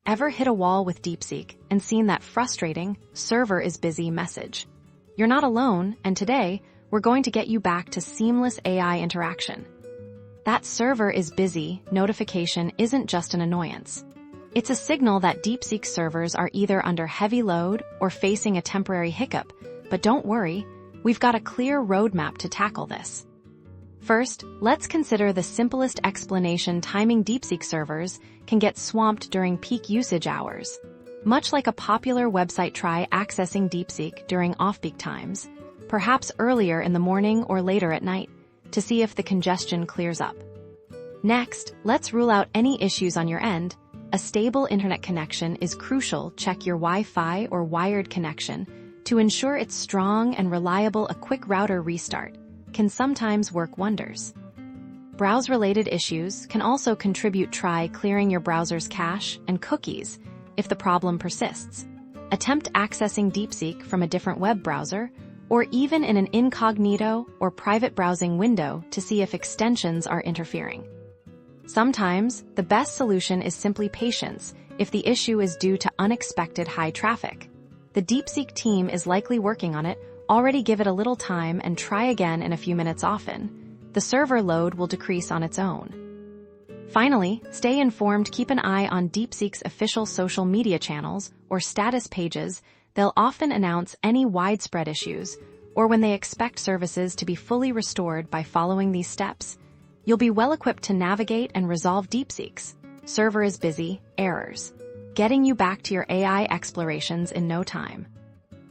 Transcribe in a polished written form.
Ever hit a wall with Deepseek and seen that frustrating "server is busy" message? You're not alone, and today, we're going to get you back to seamless AI interaction. That "server is busy" notification isn't just an annoyance. It's a signal that Deepseek servers are either under heavy load or facing a temporary hiccup, but don't worry, we've got a clear roadmap to tackle this. First, let's consider the simplest explanation: timing. Deepseek servers can get swamped during peak usage hours. Much like a popular website, try accessing Deepseek during off-peak times, perhaps earlier in the morning or later at night, to see if the congestion clears up. Next, let's rule out any issues on your end. A stable internet connection is crucial. Check your Wi-Fi or wired connection to ensure it's strong and reliable. A quick router restart can sometimes work wonders. Browse-related issues can also contribute. Try clearing your browser's cache and cookies if the problem persists. Attempt accessing Deepseek from a different web browser or even in an incognito or private browsing window to see if extensions are interfering. Sometimes, the best solution is simply patience if the issue is due to unexpected high traffic. The Deepseek team is likely working on it. Already give it a little time and try again in a few minutes. Often, the server load will decrease on its own. Finally, stay informed. Keep an eye on Deepseek's official social media channels or status pages. They'll often announce any widespread issues or when they expect services to be fully restored. By following these steps, you'll be well equipped to navigate and resolve Deepseek's "server is busy" errors, getting you back to your AI explorations in no time.